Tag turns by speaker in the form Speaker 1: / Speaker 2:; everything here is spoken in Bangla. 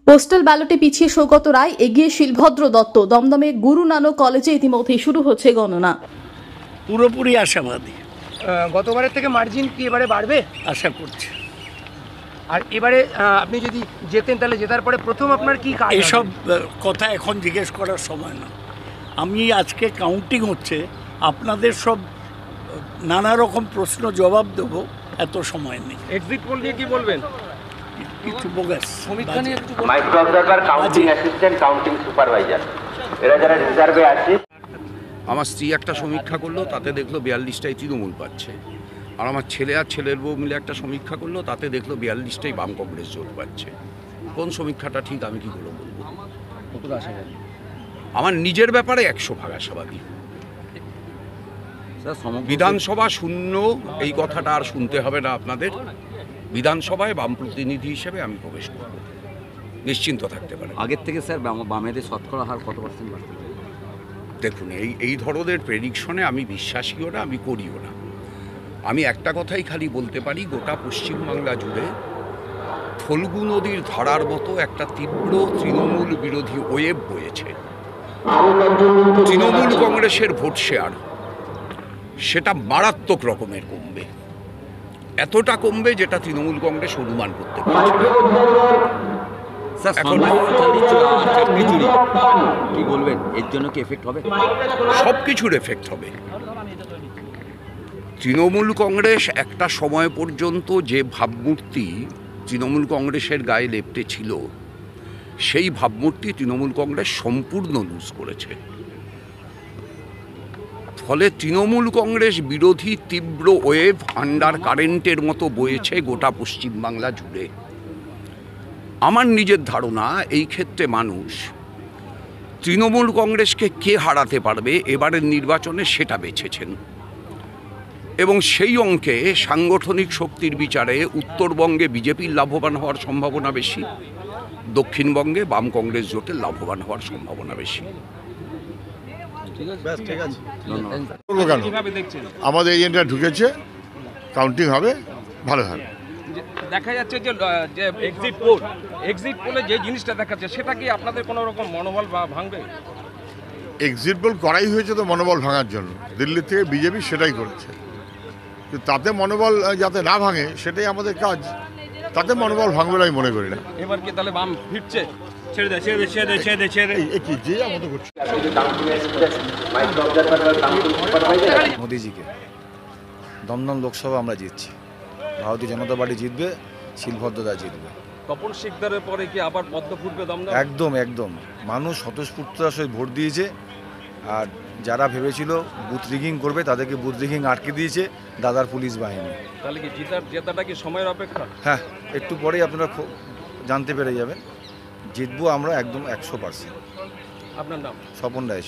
Speaker 1: পোস্টাল ব্যালটে পিছিয়ে সৌগত রায়, এগিয়ে শিলভদ্র দত্ত। দমদমে গুরু নানক কলেজে ইতিমধ্যেই শুরু হচ্ছে গণনা।
Speaker 2: পুরোপুরি আশাবাদী।
Speaker 3: গতবারের থেকে মার্জিন কি এবারে বাড়বে
Speaker 2: আশা করছি।
Speaker 3: আর এবারে আপনি যদি জেতেন তাহলে জেতার পরে প্রথম আপনার কি কাজ?
Speaker 2: এসব কথা এখন জিজ্ঞেস করার সময় না। আমি আজকে কাউন্টিং হচ্ছে, আপনাদের সব নানা রকম প্রশ্ন জবাব দেবো, এত সময় নেই।
Speaker 3: এক্সিট পোল নিয়ে কি বলবেন?
Speaker 2: কিছু বোগাস
Speaker 3: সমীক্ষা নিয়ে একটু
Speaker 4: micro observer, counting assistant, counting supervisor, এরা যারা রিজার্ভে আছে।
Speaker 5: আমার স্ত্রী একটা সমীক্ষা করলো, তাতে দেখলো 42টাই তৃণমূল পাচ্ছে। আর আমার ছেলে আর ছেলের বউ মিলে একটা সমীক্ষা করলো, তাতে দেখলো 42টাই বাম কংগ্রেস জোট পাচ্ছে। কোন সমীক্ষাটা ঠিক আমি কি করে বলবো?
Speaker 3: কতটা আশাবাদী?
Speaker 5: আমার নিজের ব্যাপারে 100% আশাবাদী। বিধানসভা শূন্য, এই কথাটা আর শুনতে হবে না আপনাদের। বিধানসভায় বাম প্রতিনিধি হিসেবে আমি প্রবেশ করব, নিশ্চিন্ত থাকতে পারেন।
Speaker 6: আগের থেকে স্যার বামেদের শতকরা হার কত পার্সেন্ট বাড়তে?
Speaker 5: দেখুন, এই ধরনের প্রেডিকশনে আমি বিশ্বাসীও না, আমি করিও না। আমি একটা কথাই খালি বলতে পারি, গোটা পশ্চিমবাংলা জুড়ে ফল্গু নদীর ধারার মতো একটা তীব্র তৃণমূল বিরোধী ওয়েভ বয়েছে। তৃণমূল কংগ্রেসের ভোট শেয়ার সেটা মারাত্মক রকমের কমবে, এতটা কমবে যেটা তৃণমূল কংগ্রেস অনুমান করতে পারছে।
Speaker 6: কি বলবেন, এর জন্য কি এফেক্ট হবে?
Speaker 5: সব কিছুর এফেক্ট হবে। তৃণমূল কংগ্রেস একটা সময় পর্যন্ত যে ভাবমূর্তি তৃণমূল কংগ্রেসের গায়ে লেপ্টে ছিল, সেই ভাবমূর্তি তৃণমূল কংগ্রেস সম্পূর্ণ লুজ করেছে। ফলে তৃণমূল কংগ্রেস বিরোধী তীব্র ওয়েভ আন্ডার কারেন্টের মতো বয়েছে গোটা পশ্চিমবাংলা জুড়ে। আমার নিজের ধারণা, এই ক্ষেত্রে মানুষ তৃণমূল কংগ্রেসকে কে হারাতে পারবে এবারের নির্বাচনে সেটা বেছেছেন, এবং সেই অঙ্কে সাংগঠনিক শক্তির বিচারে উত্তরবঙ্গে বিজেপির লাভবান হওয়ার সম্ভাবনা বেশি, দক্ষিণবঙ্গে বাম কংগ্রেস জোটের লাভবান হওয়ার সম্ভাবনা বেশি।
Speaker 7: আমাদের এজেন্টরা ঢুকেছে, কাউন্টিং হবে, ভালো হবে।
Speaker 3: দেখা যাচ্ছে যে এক্সিট পোলে যে জিনিসটা দেখাচ্ছে, সেটা কি আপনাদের কোনো রকম মনোবল ভাঙবে?
Speaker 7: এক্সিট পোল করাই হয়েছে তো মনোবল ভাঙার জন্য। দিল্লি থেকে বিজেপি সেটাই করেছে, কিন্তু তাতে মনোবল যাতে না ভাঙে সেটাই আমাদের কাজ। তাতে মনোবল ভাঙবে আমি মনে করি না।
Speaker 3: এবার কি তাহলে বাম ফিরছে?
Speaker 8: মোদিজিকে দমদম লোকসভা আমরা জিতছি, ভারতীয় জনতা পার্টি জিতবে, শিলভদ্রদা জিতবে।
Speaker 3: তপন শিকদারের পরে কি আবার পদ্ম ফুটবে দমদম?
Speaker 8: একদম একদম, মানুষ স্বতঃস্ফূর্ততার সহিত ভোট দিয়েছে। আর যারা ভেবেছিল বুথ রিগিং করবে, তাদেরকে বুথ রিগিং আটকে দিয়েছে দাদার পুলিশ বাহিনী।
Speaker 3: তাহলে কি জেতাটা কি সময়ের অপেক্ষা?
Speaker 8: হ্যাঁ, একটু পরেই আপনারা জানতে পেরে যাবেন। জিতবো আমরা একদম 100%।
Speaker 3: আপনার নাম?
Speaker 8: স্বপন রায়।